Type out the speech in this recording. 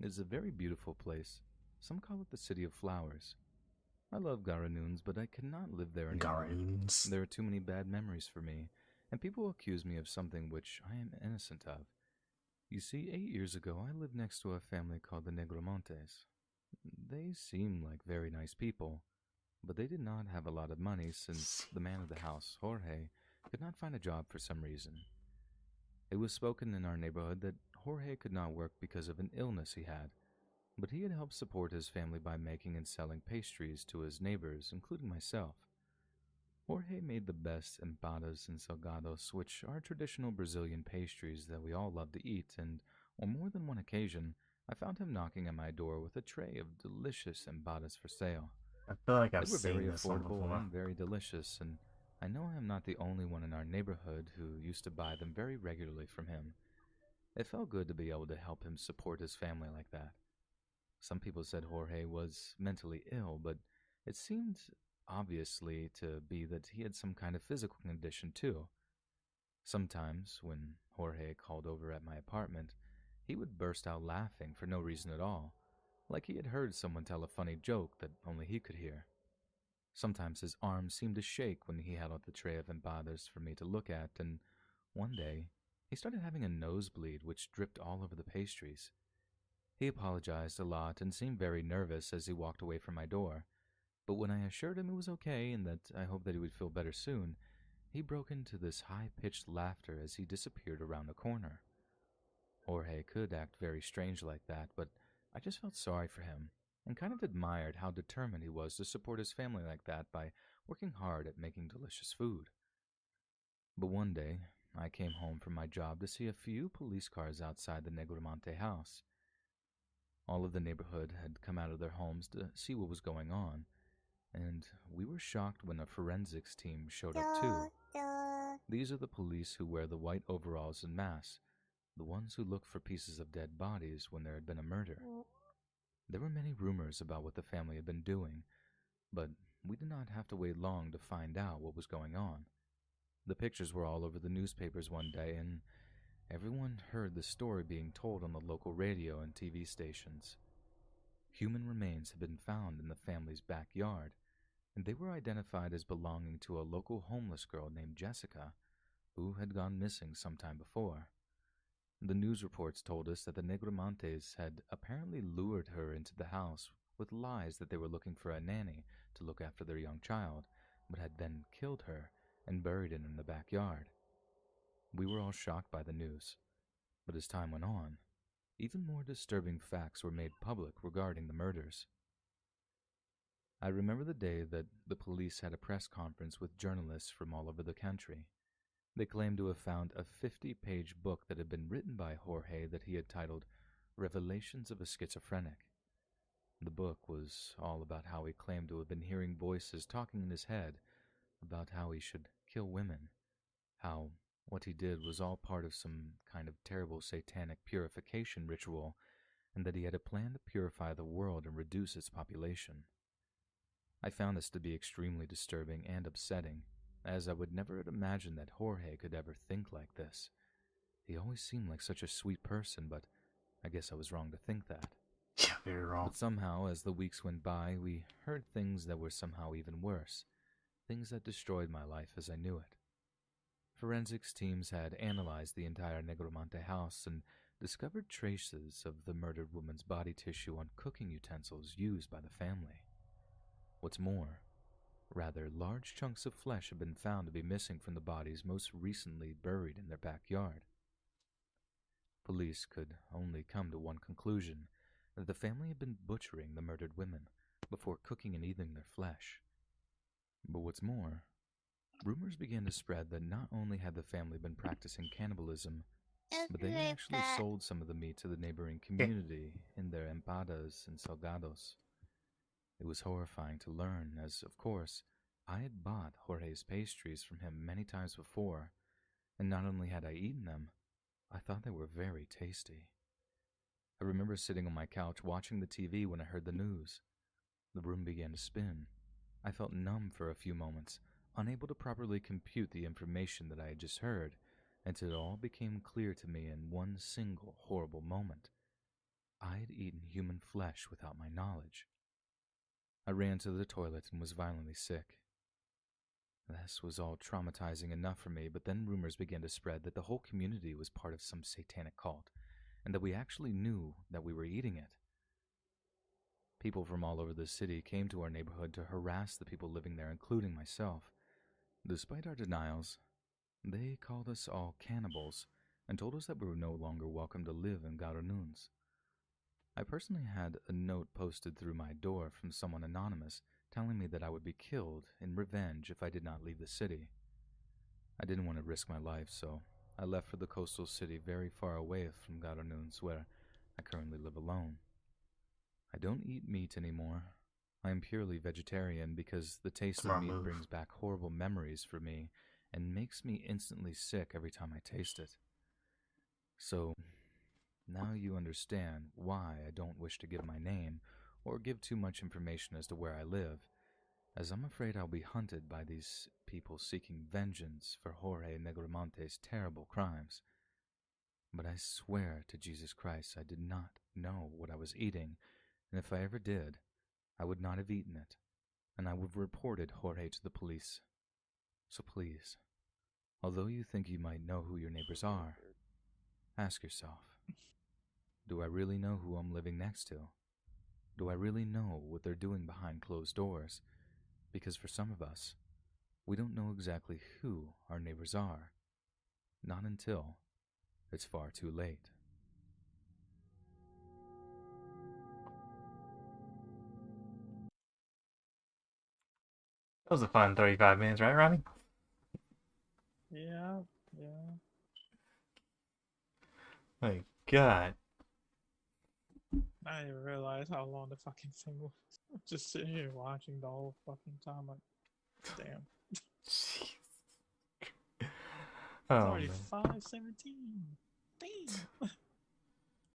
It is a very beautiful place. Some call it the City of Flowers. I love Garanuns, but I cannot live there anymore. Garoons. There are too many bad memories for me, and people accuse me of something which I am innocent of. You see, 8 years ago, I lived next to a family called the Negromontes. They seemed like very nice people, but they did not have a lot of money since the man of the house, Jorge, could not find a job for some reason. It was spoken in our neighborhood that Jorge could not work because of an illness he had, but he had helped support his family by making and selling pastries to his neighbors, including myself. Jorge made the best empadas and salgados, which are traditional Brazilian pastries that we all love to eat, and on more than one occasion, I found him knocking at my door with a tray of delicious empadas for sale. I feel like They I've were very seen this one affordable before. and very delicious, and I know I am not the only one in our neighborhood who used to buy them very regularly from him. It felt good to be able to help him support his family like that. Some people said Jorge was mentally ill, but it seemed obviously to be that he had some kind of physical condition too. Sometimes, when Jorge called over at my apartment, he would burst out laughing for no reason at all, like he had heard someone tell a funny joke that only he could hear. Sometimes his arms seemed to shake when he held out the tray of empadas for me to look at, and one day he started having a nosebleed which dripped all over the pastries. He apologized a lot and seemed very nervous as he walked away from my door, but when I assured him it was okay and that I hoped that he would feel better soon, he broke into this high pitched laughter as he disappeared around a corner. Jorge could act very strange like that, but I just felt sorry for him and kind of admired how determined he was to support his family like that by working hard at making delicious food. But one day, I came home from my job to see a few police cars outside the Negromonte house. All of the neighborhood had come out of their homes to see what was going on, and we were shocked when a forensics team showed up too. These are the police who wear the white overalls and masks, the ones who look for pieces of dead bodies when there had been a murder. There were many rumors about what the family had been doing, but we did not have to wait long to find out what was going on. The pictures were all over the newspapers one day, and everyone heard the story being told on the local radio and TV stations. Human remains had been found in the family's backyard, and they were identified as belonging to a local homeless girl named Jessica, who had gone missing some time before. The news reports told us that the Negromontes had apparently lured her into the house with lies that they were looking for a nanny to look after their young child, but had then killed her and buried it in the backyard. We were all shocked by the news, but as time went on, even more disturbing facts were made public regarding the murders. I remember the day that the police had a press conference with journalists from all over the country. They claimed to have found a 50-page book that had been written by Jorge that he had titled Revelations of a Schizophrenic. The book was all about how he claimed to have been hearing voices talking in his head about how he should kill women, how what he did was all part of some kind of terrible satanic purification ritual, and that he had a plan to purify the world and reduce its population. I found this to be extremely disturbing and upsetting, as I would never have imagined that Jorge could ever think like this. He always seemed like such a sweet person, but I guess I was wrong to think that. Yeah, very wrong. But somehow, as the weeks went by, we heard things that were somehow even worse, things that destroyed my life as I knew it. Forensics teams had analyzed the entire Negromonte house and discovered traces of the murdered woman's body tissue on cooking utensils used by the family. What's more, rather large chunks of flesh had been found to be missing from the bodies most recently buried in their backyard. Police could only come to one conclusion, that the family had been butchering the murdered women before cooking and eating their flesh. But what's more, rumors began to spread that not only had the family been practicing cannibalism, but they had actually sold some of the meat to the neighboring Okay. community in their empadas and salgados. It was horrifying to learn, as, of course, I had bought Jorge's pastries from him many times before, and not only had I eaten them, I thought they were very tasty. I remember sitting on my couch watching the TV when I heard the news. The room began to spin. I felt numb for a few moments, unable to properly compute the information that I had just heard, until it all became clear to me in one single horrible moment. I had eaten human flesh without my knowledge. I ran to the toilet and was violently sick. This was all traumatizing enough for me, but then rumors began to spread that the whole community was part of some satanic cult, and that we actually knew that we were eating it. People from all over the city came to our neighborhood to harass the people living there, including myself. Despite our denials, they called us all cannibals and told us that we were no longer welcome to live in Garununs. I personally had a note posted through my door from someone anonymous telling me that I would be killed in revenge if I did not leave the city. I didn't want to risk my life, so I left for the coastal city very far away from Garununs, where I currently live alone. I don't eat meat anymore. I am purely vegetarian because the taste of Smart meat move. brings back horrible memories for me and makes me instantly sick every time I taste it. So, now you understand why I don't wish to give my name or give too much information as to where I live, as I'm afraid I'll be hunted by these people seeking vengeance for Jorge Negromonte's terrible crimes. But I swear to Jesus Christ I did not know what I was eating, and if I ever did, I would not have eaten it, and I would have reported Jorge to the police. So please, although you think you might know who your neighbors are, ask yourself, do I really know who I'm living next to? Do I really know what they're doing behind closed doors? Because for some of us, we don't know exactly who our neighbors are. Not until it's far too late. That was a fun 35 minutes, right, Ronnie? Yeah, yeah. My God. I didn't even realize how long the fucking thing was. I'm just sitting here watching the whole fucking time. Like, damn. Jeez. It's Oh, already man. 5:17. Damn.